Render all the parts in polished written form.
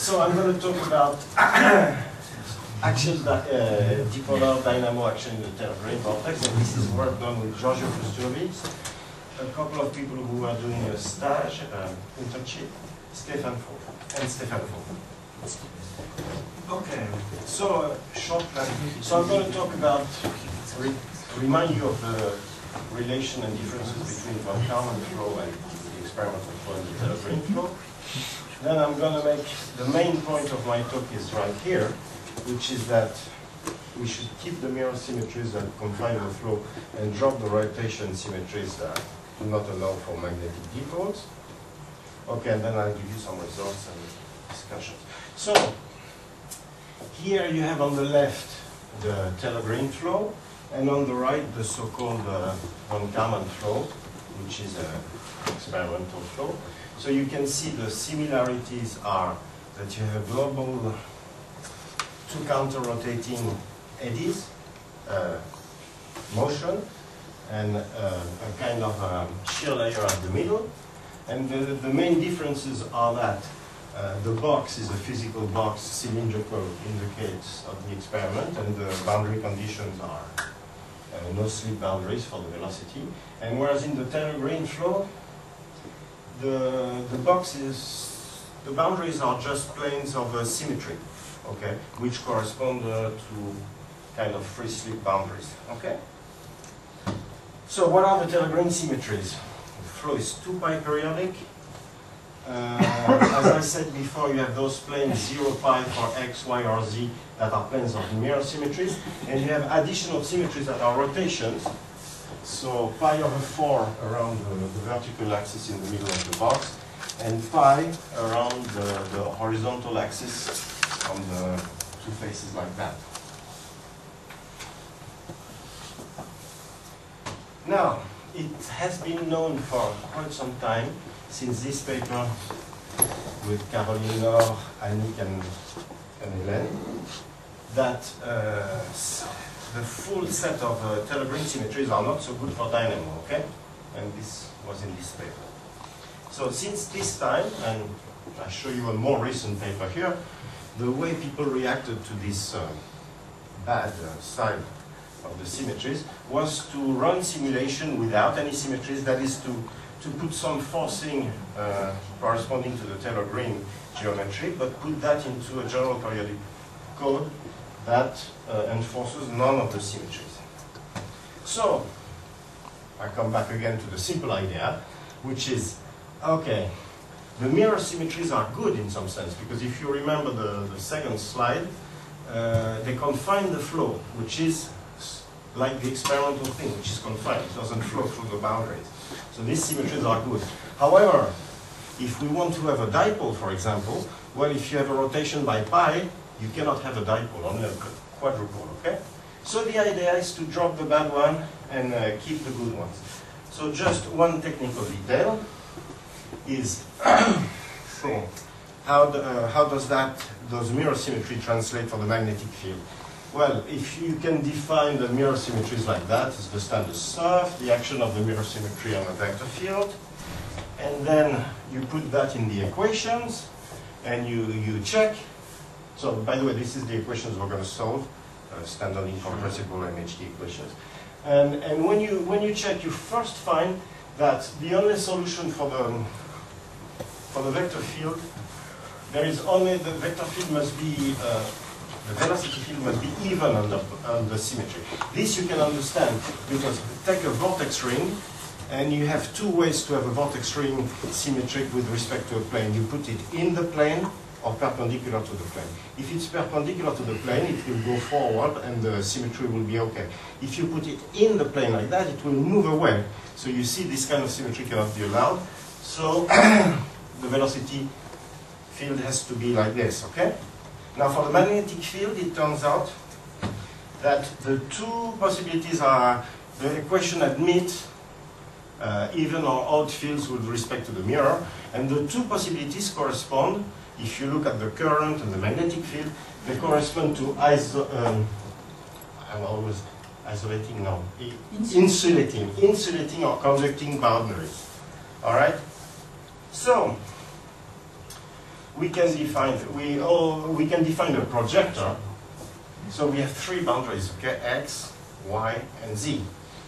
So I'm going to talk about action, dipolar dynamo action in the Day3 vortex, and this is work done with Giorgio Fusturovic, a couple of people who are doing a stage, internship, Stefan Faux, and Stefan Faux. Okay, so short plan. So I'm going to talk about, remind you of the relation and differences between von Karman flow and the experimental flow and the Day3 flow. Then I'm going to make the main point of my talk is right here, which is that we should keep the mirror symmetries that confine the flow and drop the rotation symmetries that do not allow for magnetic dipoles. Okay, and then I'll give you some results and discussions. So, here you have on the left the Day3 flow, and on the right the so-called von Karman flow, which is an experimental flow. So you can see the similarities are that you have a global two counter-rotating eddies, motion, and a kind of shear layer at the middle. And the main differences are that the box is a physical box, cylindrical in the case of the experiment, and the boundary conditions are no slip boundaries for the velocity. And whereas in the Day3 flow, the boundaries are just planes of symmetry, okay, which correspond to kind of free slip boundaries, okay? So what are the Day3 symmetries? The flow is 2π periodic. As I said before, you have those planes 0π for x, y, or z that are planes of mirror symmetries, and you have additional symmetries that are rotations. So π/4 around the vertical axis in the middle of the box, and π around the horizontal axis on the two faces like that. Now, it has been known for quite some time, since this paper with Caroline Nord, Annick, and Hélène, that the full set of Day3 symmetries are not so good for dynamo, okay? And this was in this paper. So since this time, and I show you a more recent paper here, the way people reacted to this bad side of the symmetries was to run simulation without any symmetries, that is to put some forcing corresponding to the Day3 geometry, but put that into a general periodic code that enforces none of the symmetries. So, I come back again to the simple idea, which is, okay, the mirror symmetries are good in some sense, because if you remember the second slide, they confine the flow, which is like the experimental thing, which is confined. It doesn't flow through the boundaries. So these symmetries are good. However, if we want to have a dipole, for example, well, if you have a rotation by π, you cannot have a dipole, only a quadrupole, okay? So the idea is to drop the bad one and keep the good ones. So just one technical detail is, so how does those mirror symmetry translate for the magnetic field? Well, if you can define the mirror symmetries like that, it's the standard stuff, the action of the mirror symmetry on a vector field, and then you put that in the equations, and you check. So, by the way, this is the equations we're going to solve, standard incompressible MHD equations. And when you check, you first find that the only solution for the vector field, there is only the vector field must be the velocity field must be even on the symmetry. This you can understand because take a vortex ring, and you have two ways to have a vortex ring symmetric with respect to a plane. You put it in the plane or perpendicular to the plane. If it's perpendicular to the plane, it will go forward and the symmetry will be okay. If you put it in the plane like that, it will move away. So you see this kind of symmetry cannot be allowed. So the velocity field has to be like this, okay? Now for the magnetic field, it turns out that the two possibilities are, the equation admits even or odd fields with respect to the mirror, and the two possibilities correspond, if you look at the current and the magnetic field, they correspond to I'm always isolating now, insulating or conducting boundaries. All right? So, we can define a projector. So we have three boundaries, okay, X, Y, and Z.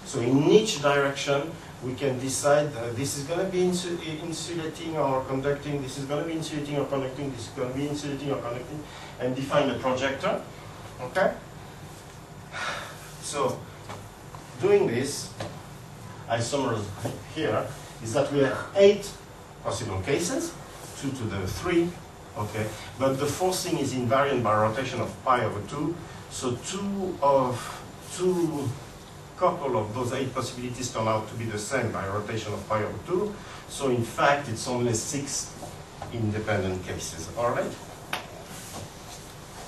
So in each direction, we can decide this is going to be insulating or conducting, this is going to be insulating or conducting, this is going to be insulating or conducting, and define the projector, okay? So, doing this, I summarize here, is that we have 8 possible cases, 2 to the 3, okay? But the forcing is invariant by rotation of pi over 2, so two couple of those 8 possibilities turn out to be the same by rotation of pi over 2. So in fact, it's only 6 independent cases. All right?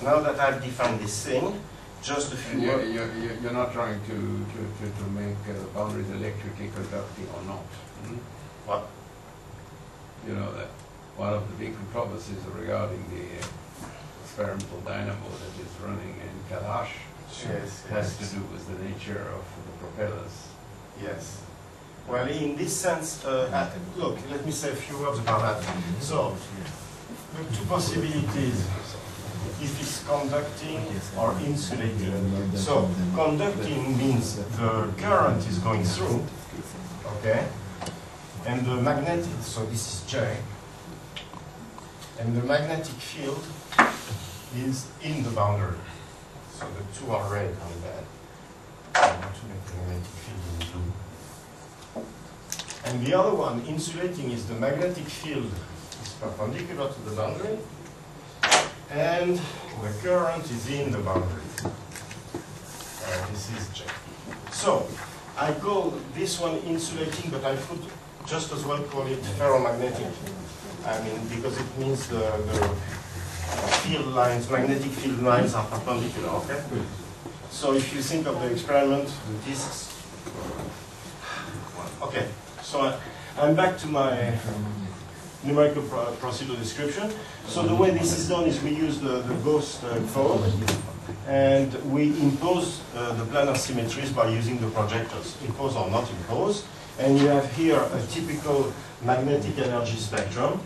Now that I've defined this thing, just a few words. You're not trying to make boundaries electrically conducting or not. Hmm? What? You know that one of the big controversies regarding the experimental dynamo that is running in Kalash has to do with the nature of the propellers. Yes. Well, in this sense, look, let me say a few words about that. So, the 2 possibilities, if it's conducting or insulating. So, conducting means the current is going through, okay? And the magnetic, so this is J, and the magnetic field is in the boundary. So the 2 are red on that. I want to make the magnetic field in blue. And the other one, insulating, is the magnetic field is perpendicular to the boundary, and the current is in the boundary. This is J. So I call this one insulating, but I could just as well call it ferromagnetic. I mean, because it means the field lines, magnetic field lines are perpendicular, okay? So if you think of the experiment, the disks. Okay, so I'm back to my numerical procedure description. So the way this is done is we use the ghost code, and we impose the planar symmetries by using the projectors, impose or not impose. And you have here a typical magnetic energy spectrum.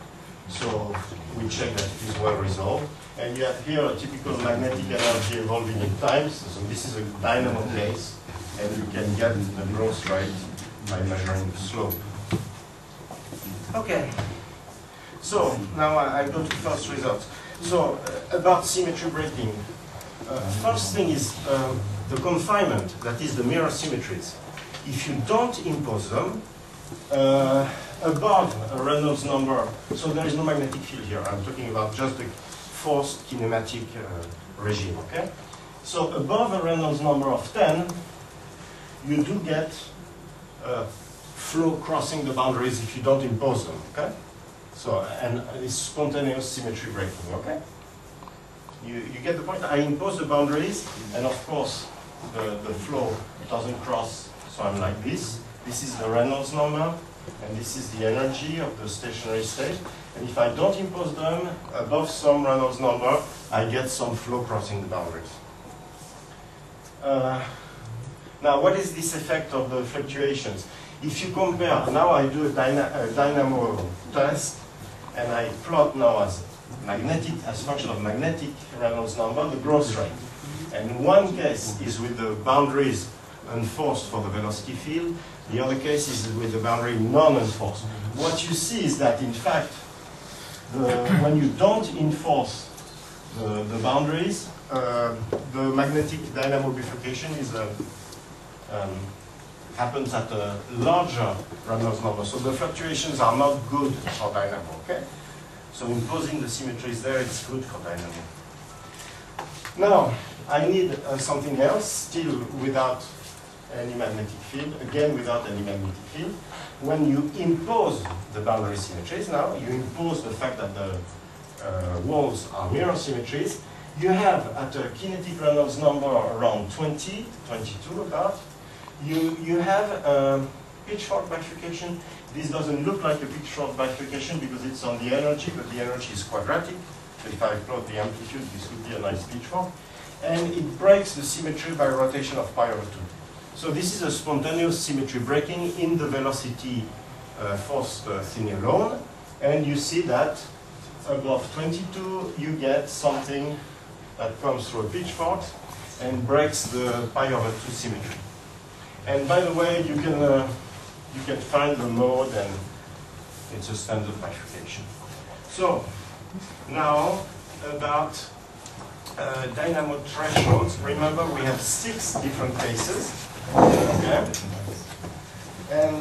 So we check that it is well resolved. And you have here a typical magnetic energy evolving in time. So this is a dynamo case, and you can get the growth rate by measuring the slope. Okay. So now I go to first results. So about symmetry breaking. First thing is the confinement, that is the mirror symmetries. If you don't impose them, above a Reynolds number, so there is no magnetic field here, I'm talking about just the forced kinematic regime, okay? So above a Reynolds number of 10, you do get flow crossing the boundaries if you don't impose them, okay? So, and it's spontaneous symmetry breaking, okay? You get the point? I impose the boundaries, and of course, the flow doesn't cross, so I'm like this. This is the Reynolds number, and this is the energy of the stationary state. And if I don't impose them above some Reynolds number, I get some flow crossing the boundaries. Now, what is this effect of the fluctuations? If you compare, now I do a dynamo test, and I plot now as magnetic, as function of magnetic Reynolds number, the growth rate. And one case is with the boundaries enforced for the velocity field. The other case is with the boundary non-enforced. What you see is that, in fact, when you don't enforce the boundaries, the magnetic dynamo bifurcation is happens at a larger Reynolds number. So the fluctuations are not good for dynamo, okay? So imposing the symmetries there, it's good for dynamo. Now, I need something else, still without any magnetic field, again without any magnetic field. When you impose the boundary symmetries now, you impose the fact that the walls are mirror symmetries, you have at a kinetic Reynolds number around 20, 22 about, you have a pitchfork bifurcation. This doesn't look like a pitchfork bifurcation because it's on the energy, but the energy is quadratic. So if I plot the amplitude, this would be a nice pitchfork. And it breaks the symmetry by rotation of pi over 2. So this is a spontaneous symmetry breaking in the velocity forced thing alone. And you see that above 22, you get something that comes through a pitchfork and breaks the pi/2 symmetry. And by the way, you can find the mode, and it's a standard bifurcation. So now about dynamo thresholds. Remember, we have 6 different cases. Okay. And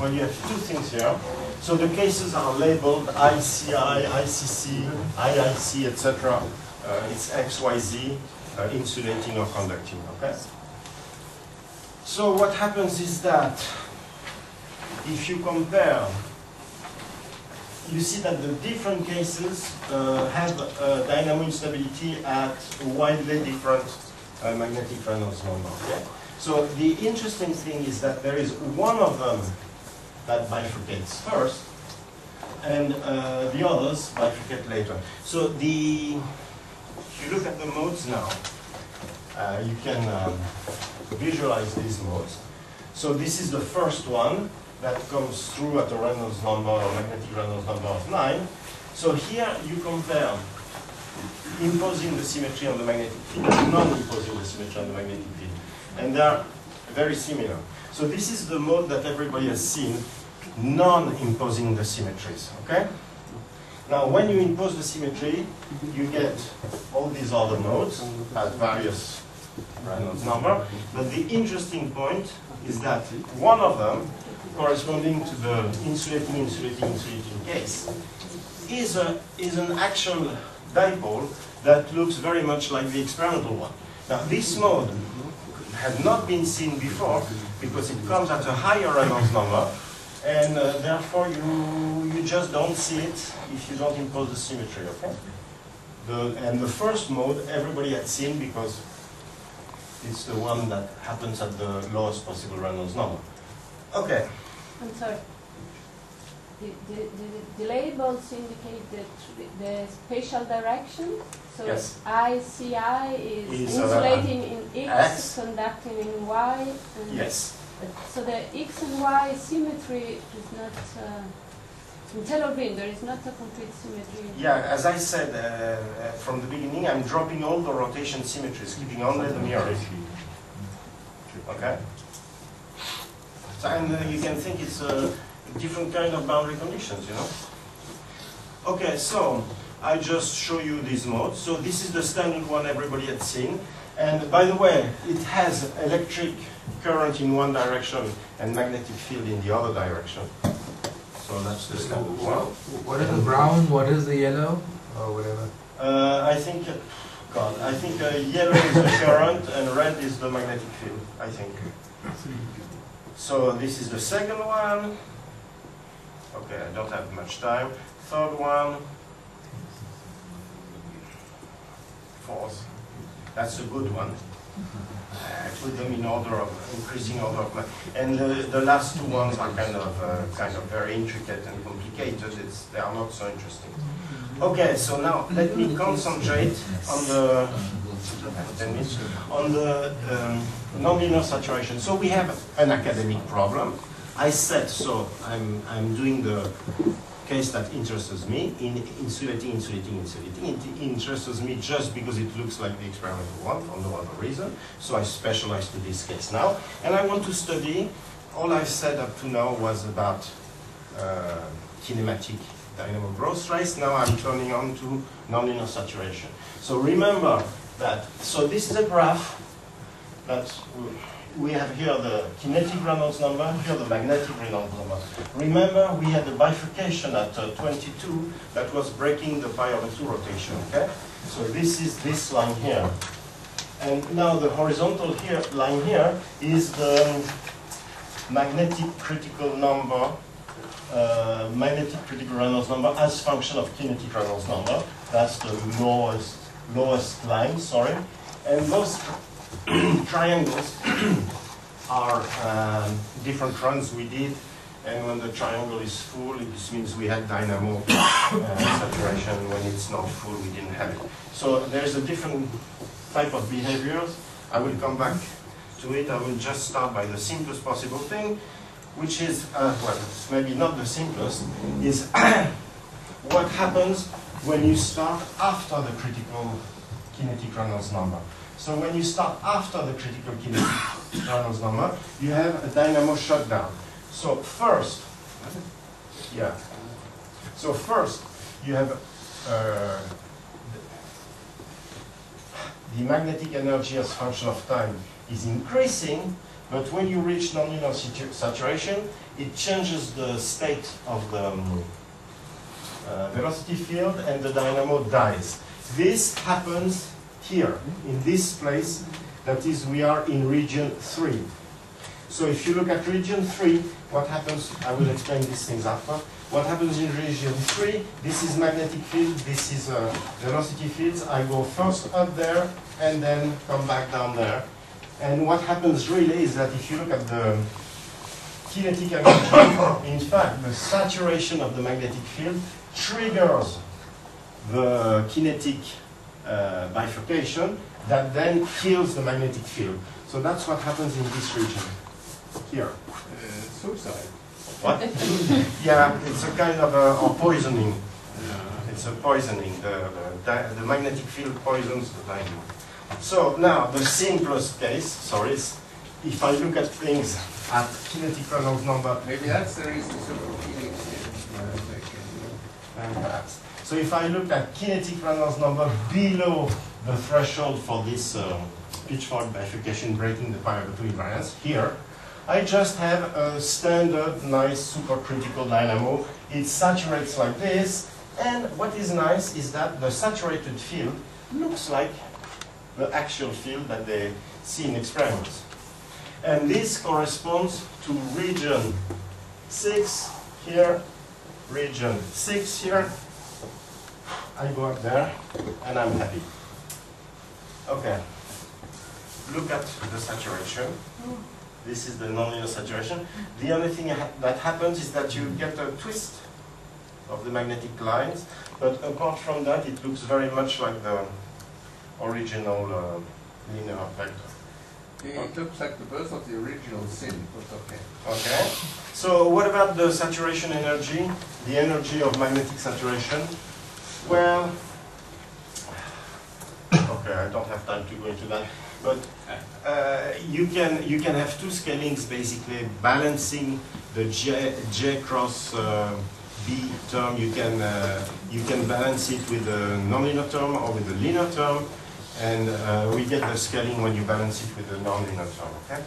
well, you have 2 things here. So the cases are labeled ICI, ICC, IIC, etc. It's XYZ, insulating or conducting. Okay. So what happens is that if you compare, you see that the different cases have dynamo instability at widely different magnetic Reynolds number. Okay? So the interesting thing is that there is one of them that bifurcates first, and the others bifurcate later. So if you look at the modes now, you can visualize these modes. So this is the first one that comes through at a Reynolds number, or magnetic Reynolds number of 9. So here you compare imposing the symmetry on the magnetic field and non-imposing the symmetry on the magnetic field. And they are very similar. So this is the mode that everybody has seen, non-imposing the symmetries, okay? Now when you impose the symmetry, you get all these other modes at various Reynolds number. But the interesting point is that one of them, corresponding to the insulating case, is an actual dipole that looks very much like the experimental one. Now this mode had not been seen before because it comes at a higher Reynolds number, and therefore you just don't see it if you don't impose the symmetry, okay? And the first mode everybody had seen because it's the one that happens at the lowest possible Reynolds number. Okay. I'm sorry. The labels indicate the spatial direction. So yes. ICI is insulating in X, conducting in Y. And yes. So the X and Y symmetry is not, in Taylor green, there is not a complete symmetry. Yeah, as I said from the beginning, I'm dropping all the rotation symmetries, keeping only the mirrors. Okay? So, and you can think it's a different kind of boundary conditions, you know? Okay, so I just show you these modes. So this is the standard one everybody had seen. And by the way, it has electric current in one direction and magnetic field in the other direction. So that's the standard one. What is the brown? What is the yellow? Or whatever? I think, I think yellow is the current and red is the magnetic field, I think. So this is the second one. Okay, I don't have much time. Third one. Fourth. That's a good one. I put them in order of increasing order of, and the last 2 ones are kind of very intricate and complicated. They are not so interesting. Okay, so now let me concentrate on the nonlinear saturation. So we have an academic problem. I said so. I'm doing the case that interests me in insulating. It interests me just because it looks like the experimental one, for no other reason. So I specialize to this case now. And I want to study, all I've said up to now was about kinematic dynamo growth rates. Now I'm turning on to nonlinear saturation. So remember that, so this is a graph that we have here the kinetic Reynolds number, here the magnetic Reynolds number. Remember, we had a bifurcation at 22 that was breaking the pi/2 rotation, okay? So this is this line here. And now the horizontal line here is the magnetic critical number, magnetic critical Reynolds number as function of kinetic Reynolds number. That's the lowest line, sorry. And those triangles are different runs we did, and when the triangle is full, this means we had dynamo saturation. When it's not full, we didn't have it. So there's a different type of behaviors. I will come back to it. I will just start by the simplest possible thing, which is, well, it's maybe not the simplest, is what happens when you start after the critical kinetic Reynolds number. So when you start after the critical kinetic Reynolds number, you have a dynamo shutdown. So first, so first you have the magnetic energy as function of time is increasing, but when you reach nonlinear saturation, it changes the state of the velocity field and the dynamo dies. This happens here, in this place, that is, we are in region 3. So if you look at region 3, what happens, I will explain these things after. What happens in region 3, this is magnetic field, this is velocity fields. I go first up there and then come back down there. And what happens really is that if you look at the kinetic energy, in fact, the saturation of the magnetic field triggers the kinetic bifurcation that then kills the magnetic field. So that's what happens in this region here. Suicide. What? Yeah, it's a kind of a poisoning. It's a poisoning. The magnetic field poisons the dynamo. So now the simplest case, sorry, is if I look at things at kinetic Reynolds number. Maybe that's the reason superkinetic Perhaps. So if I look at kinetic Reynolds number below the threshold for this pitchfork bifurcation breaking the Pareto invariance here, I just have a standard, nice, supercritical dynamo. It saturates like this, and what is nice is that the saturated field looks like the actual field that they see in experiments. And this corresponds to region 6 here, region 6 here. I go up there, and I'm happy. Okay. Look at the saturation. This is the nonlinear saturation. The only thing that happens is that you get a twist of the magnetic lines, but apart from that, it looks very much like the original linear vector. It looks like the birth of the original sin, but okay. Okay. So what about the saturation energy, the energy of magnetic saturation? Well, okay, I don't have time to go into that, but you can have two scalings basically balancing the J cross B term. You can balance it with a nonlinear term or with a linear term, and we get the scaling when you balance it with a nonlinear term. Okay,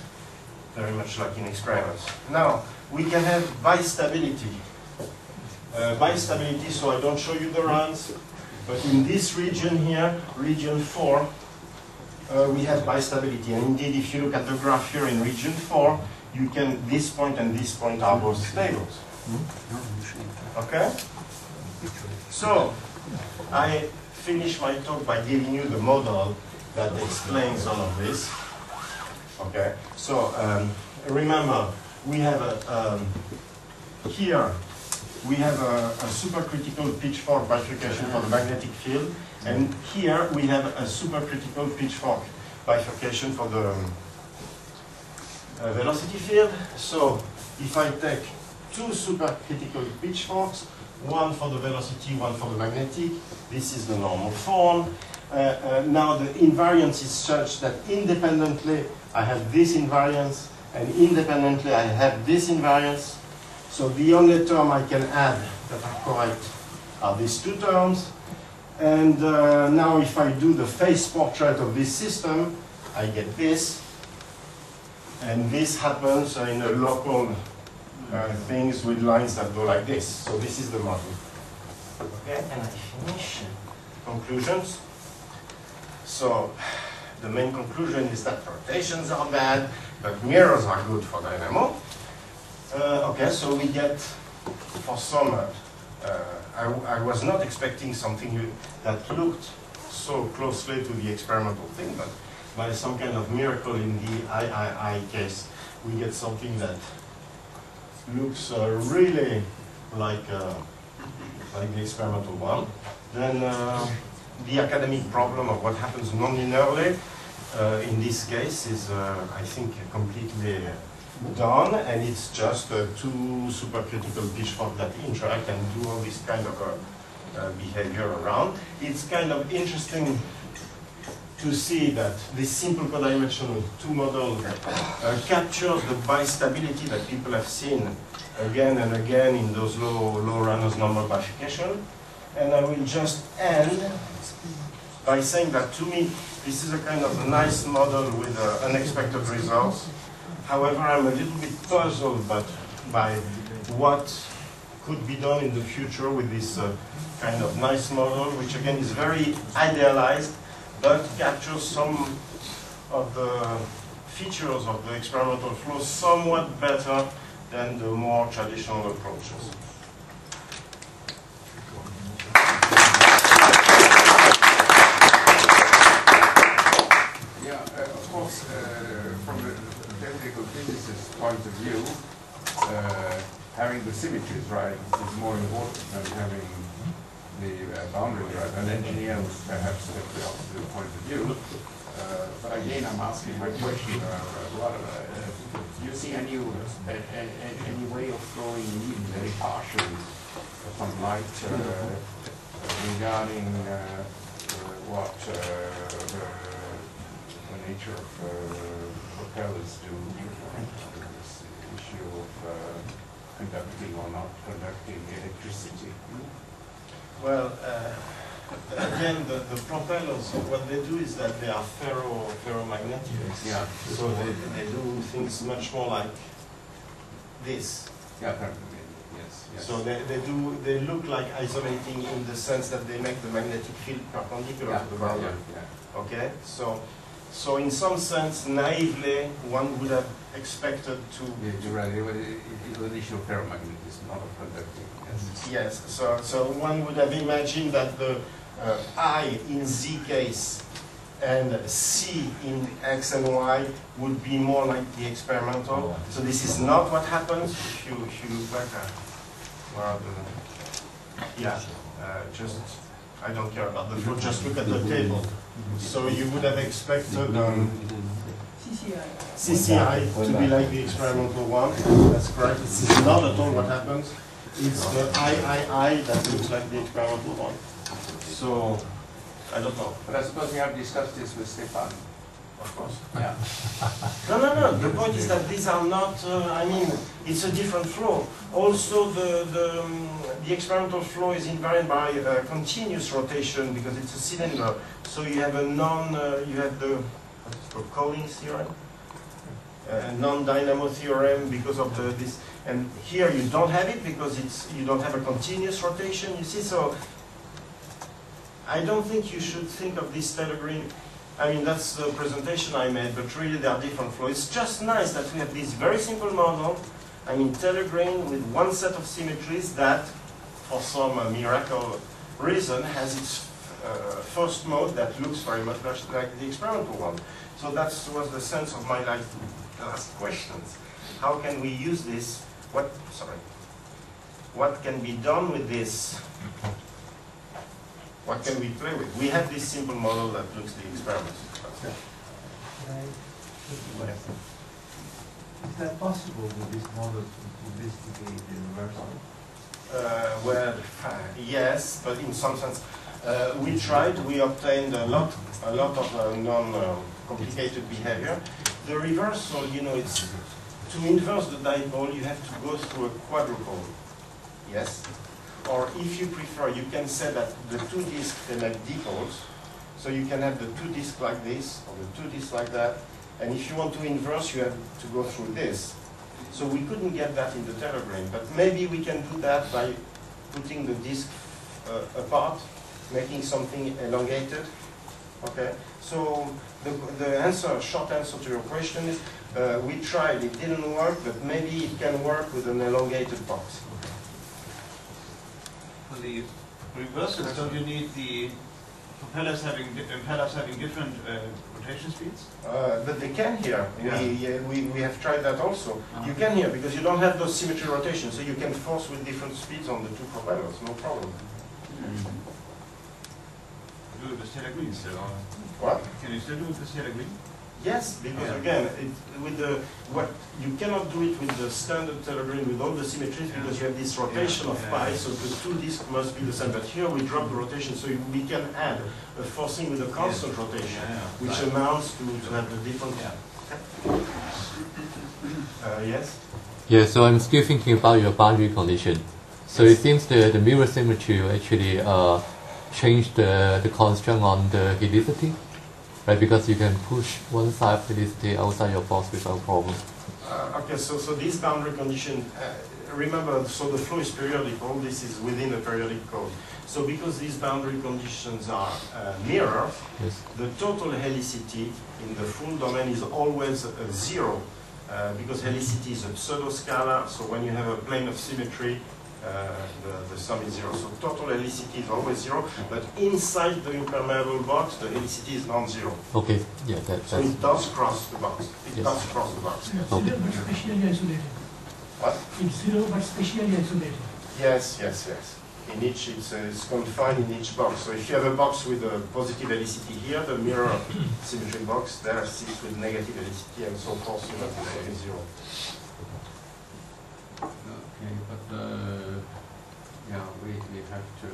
very much like in experiments. Now we can have bistability. Bistability, so I don't show you the runs, but in this region here, region 4, we have bistability. And indeed, if you look at the graph here in region 4, you can, this point and this point are both stable. Okay? So, I finish my talk by giving you the model that explains all of this. Okay? So, remember, we have a, here, we have a supercritical pitchfork bifurcation for the magnetic field, and here we have a supercritical pitchfork bifurcation for the velocity field. So if I take two supercritical pitchforks, one for the velocity, one for the magnetic, this is the normal form. Now the invariance is such that independently I have this invariance, and independently I have this invariance. So the only term I can add that are correct are these two terms. And now if I do the phase portrait of this system, I get this. And this happens in a local things with lines that go like this. So this is the model. Okay, and I finish conclusions. So the main conclusion is that rotations are bad, but mirrors are good for dynamo. Okay, so we get, for some, I was not expecting something that looked so closely to the experimental thing, but by some kind of miracle in the III case, we get something that looks really like the experimental one. Then the academic problem of what happens non-linearly in this case is, I think, completely done, and it's just two supercritical pitchforks that interact and do all this kind of behavior around. It's kind of interesting to see that this simple codimensional two model captures the bistability that people have seen again and again in those low Reynolds number bifurcation. And I will just end by saying that to me, this is a kind of nice model with unexpected results. However, I'm a little bit puzzled by what could be done in the future with this kind of nice model, which again is very idealized, but captures some of the features of the experimental flow somewhat better than the more traditional approaches. Yeah, of course, from the theoretical physicist point of view, having the symmetries right is more important than having the boundary right. An engineer would perhaps have the opposite point of view. But again, I'm asking my question, do you see any way of throwing even very partially some light regarding what the nature of propellers do this issue of conducting or not conducting electricity? Well, again, the propellers, what they do is that they are ferromagnetic. Yeah. So they do things much more like this. Yeah, yes. So they look like isolating in the sense that they make the magnetic field perpendicular to the boundary. Yeah. Okay? So in some sense, naively, one would have expected to... Yeah, you're right. It was issue of ferromagnetism, not of conducting. Yes, so one would have imagined that the I in Z case and C in X and Y would be more like the experimental. So this is not what happens if you look back at I don't care about the flow, just look at the table. So you would have expected CCI to be like the experimental one. That's correct. This is not at all what happens. It's the I that looks like the experimental one. So, I don't know. But I suppose we have discussed this with Stefan. Of course. Yeah. No. The point is that these are not, it's a different flow. Also, the experimental flow is invariant by continuous rotation because it's a cylinder. So you have you have the, what's called, Collins theorem? Non-dynamo theorem because of this. And here you don't have it because you don't have a continuous rotation, you see. So I don't think you should think of this Taylor-Green. I mean, that's the presentation I made, but really they are different flows. It's just nice that we have this very simple model, Taylor-Green with one set of symmetries that, for some miracle reason, has its first mode that looks very much like the experimental one. So that was the sense of my last questions. How can we use this? What can be done with this? What can we play with? We have this simple model that looks the experiment. Is that possible with this model to investigate the universal? Well, yes, but in some sense, we tried. We obtained a lot of non-complicated behavior. The reversal, it's to inverse the dipole, you have to go through a quadrupole. Yes. Or if you prefer, you can say that the two disks, they make dipoles. So you can have the two disks like this, or the two disks like that. And if you want to inverse, you have to go through this. So we couldn't get that in the Taylor-Green, but maybe we can do that by putting the disk apart, making something elongated. Okay. So the short answer to your question is, we tried, it didn't work, but maybe it can work with an elongated box. For the reversals, don't you need the impellers having different rotation speeds? But they can here. Yeah. We have tried that also. You can here because you don't have those symmetry rotations, so you can force with different speeds on the two propellers, no problem. Do it with Taylor-Green still? What? Can you still do it with Taylor-Green? Yes, because Yeah. again, you cannot do it with the standard Taylor-Green with all the symmetries because you have this rotation of pi, so the two disks must be the same. But here we drop the rotation, so we can add a forcing with a constant rotation, which amounts to have the different. Yes. Yeah. So I'm still thinking about your boundary condition. So it seems the mirror symmetry will actually change the constraint on the helicity. Right, because you can push one side of helicity outside your box without problem. Okay, so this boundary condition, remember, so the flow is periodic, all this is within a periodic code. So because these boundary conditions are mirror, yes. The total helicity in the full domain is always zero, because helicity is a pseudo-scalar, so when you have a plane of symmetry, the sum is zero. So total helicity is always zero, but inside the impermeable box, the helicity is non-zero. Okay, yeah, So it does cross the box. It does cross the box. It's zero but spatially isolated. What? It's zero but spatially isolated. Yes. In each, it's confined in each box. So if you have a box with a positive helicity here, the mirror symmetry box there sits with negative helicity, and so forth. You have zero. Okay, but yeah, we have to